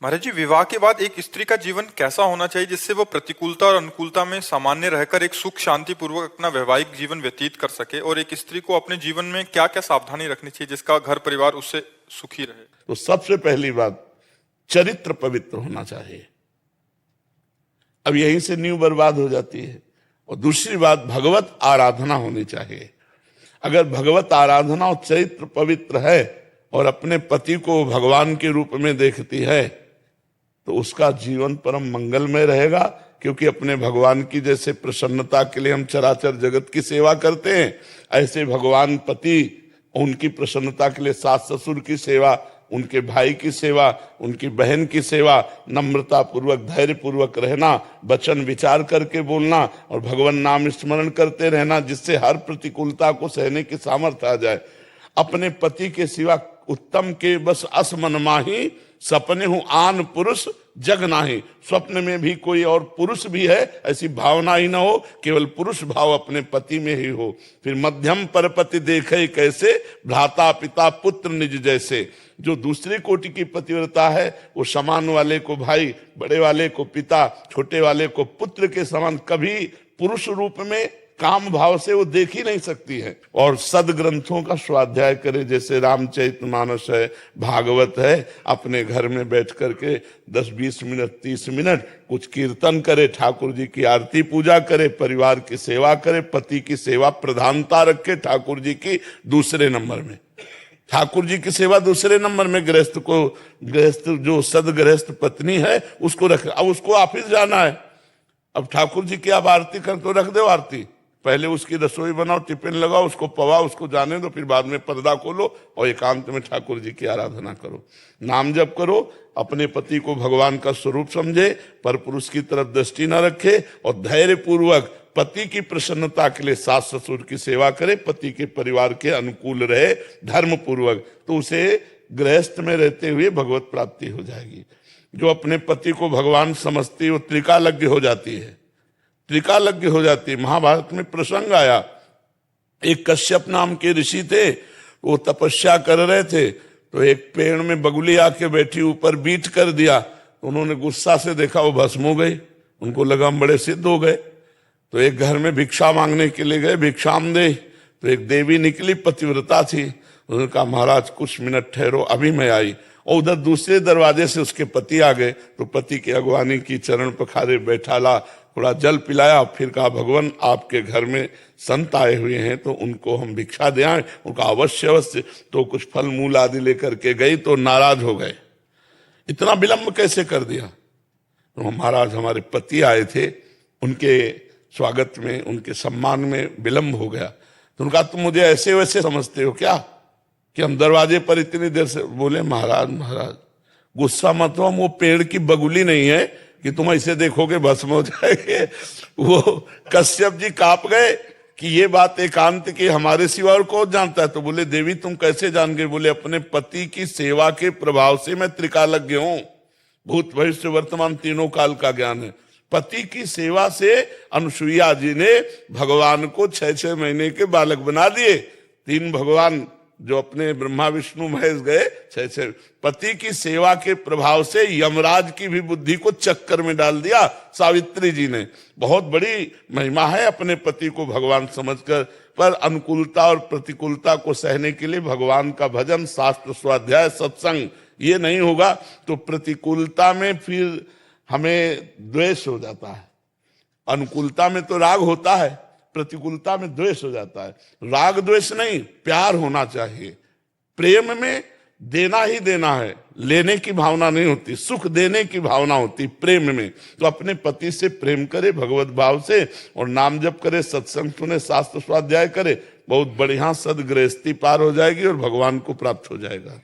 महाराज जी, विवाह के बाद एक स्त्री का जीवन कैसा होना चाहिए जिससे वो प्रतिकूलता और अनुकूलता में सामान्य रहकर एक सुख शांति पूर्वक अपना वैवाहिक जीवन व्यतीत कर सके, और एक स्त्री को अपने जीवन में क्या क्या सावधानी रखनी चाहिए जिसका घर परिवार उससे सुखी रहे? तो सबसे पहली बात, चरित्र पवित्र होना चाहिए। अब यहीं से नींव बर्बाद हो जाती है। और दूसरी बात, भगवत आराधना होनी चाहिए। अगर भगवत आराधना और चरित्र पवित्र है और अपने पति को भगवान के रूप में देखती है तो उसका जीवन परम मंगलमय रहेगा, क्योंकि अपने भगवान की जैसे प्रसन्नता के लिए हम चराचर जगत की सेवा करते हैं, ऐसे भगवान पति उनकी प्रसन्नता के लिए सास ससुर की सेवा, उनके भाई की सेवा, उनकी बहन की सेवा, नम्रता पूर्वक धैर्य पूर्वक रहना, वचन विचार करके बोलना और भगवान नाम स्मरण करते रहना, जिससे हर प्रतिकूलता को सहने की सामर्थ्य आ जाए। अपने पति के सिवा उत्तम के बस अस मन माही, सपने हूं आन पुरुष जग नाही। स्वप्न में भी कोई और पुरुष भी है ऐसी भावना ही ना हो, केवल पुरुष भाव अपने पति में ही हो। फिर मध्यम परपति देखे कैसे, भ्राता पिता पुत्र निज जैसे। जो दूसरी कोटि की पतिव्रता है वो समान वाले को भाई, बड़े वाले को पिता, छोटे वाले को पुत्र के समान कभी पुरुष रूप में काम भाव से वो देख ही नहीं सकती है। और सदग्रंथों का स्वाध्याय करे, जैसे रामचरितमानस है, भागवत है, अपने घर में बैठ करके 10-20 मिनट 30 मिनट कुछ कीर्तन करे, ठाकुर जी की आरती पूजा करे, परिवार की सेवा करे, पति की सेवा प्रधानता रखे, ठाकुर जी की दूसरे नंबर में, ठाकुर जी की सेवा दूसरे नंबर में। गृहस्थ जो सदगृहस्थ पत्नी है उसको रखे। अब उसको ऑफिस जाना है, अब ठाकुर जी की आप आरती कर तो रख दो आरती, पहले उसकी रसोई बनाओ, टिफिन लगाओ, उसको पवाओ, उसको जाने दो, फिर बाद में पर्दा खोलो और एकांत में ठाकुर जी की आराधना करो, नाम जप करो। अपने पति को भगवान का स्वरूप समझे, पर पुरुष की तरफ दृष्टि न रखे और धैर्य पूर्वक पति की प्रसन्नता के लिए सास ससुर की सेवा करे, पति के परिवार के अनुकूल रहे धर्म पूर्वक, तो उसे गृहस्थ में रहते हुए भगवत प्राप्ति हो जाएगी। जो अपने पति को भगवान समझती वो त्रिकालज्ञ हो जाती है, त्रिकालज्ञ हो जाती है। महाभारत में प्रसंग आया, एक कश्यप नाम के ऋषि थे, वो तपस्या कर रहे थे, तो एक पेड़ में बगुली आके बैठी, ऊपर बीट कर दिया, तो उन्होंने गुस्सा से देखा वो भस्म हो गई, उनको लगा हम बड़े सिद्ध हो गए। तो एक घर में भिक्षा मांगने के लिए गए, भिक्षाम दे, तो एक देवी निकली, पतिव्रता थी, उन्होंने कहा महाराज कुछ मिनट ठहरो, अभी मैं आई। और उधर दूसरे दरवाजे से उसके पति आ गए, तो पति की अगवानी की, चरण पखारे, बैठाला, थोड़ा जल पिलाया, फिर कहा भगवान आपके घर में संत आए हुए हैं तो उनको हम भिक्षा दे आए। उनका अवश्य अवश्य। तो कुछ फल मूल आदि लेकर के गई तो नाराज हो गए, इतना विलंब कैसे कर दिया। तो महाराज हमारे पति आए थे, उनके स्वागत में, उनके सम्मान में विलंब हो गया। तो उनका तुम मुझे ऐसे वैसे समझते हो क्या कि हम दरवाजे पर इतनी देर से। बोले महाराज गुस्सा मत हो, हम वो पेड़ की बगुली नहीं है कि तुम ऐसे देखोगे भस्म हो जाएंगे। वो कश्यप जी कांप गए कि ये बात एकांत की हमारे सिवा और कौन जानता है। तो बोले देवी तुम कैसे जान गए? बोले अपने पति की सेवा के प्रभाव से मैं त्रिकालज्ञ हूं, भूत भविष्य वर्तमान तीनों काल का ज्ञान है। पति की सेवा से अनुसुईया जी ने भगवान को 6-6 महीने के बालक बना दिए। 3 भगवान जो अपने ब्रह्मा विष्णु महेश गए, 6-6 पति की सेवा के प्रभाव से यमराज की भी बुद्धि को चक्कर में डाल दिया सावित्री जी ने। बहुत बड़ी महिमा है अपने पति को भगवान समझकर। पर अनुकूलता और प्रतिकूलता को सहने के लिए भगवान का भजन, शास्त्र स्वाध्याय, सत्संग, ये नहीं होगा तो प्रतिकूलता में फिर हमें द्वेष हो जाता है। अनुकूलता में तो राग होता है, प्रतिकूलता में द्वेष हो जाता है। राग द्वेष नहीं, प्यार होना चाहिए। प्रेम में देना ही देना है, लेने की भावना नहीं होती, सुख देने की भावना होती प्रेम में। तो अपने पति से प्रेम करे भगवत भाव से, और नाम जप करे, सत्संग सुने, शास्त्र स्वाध्याय करे, बहुत बढ़िया सदगृहस्थी पार हो जाएगी और भगवान को प्राप्त हो जाएगा।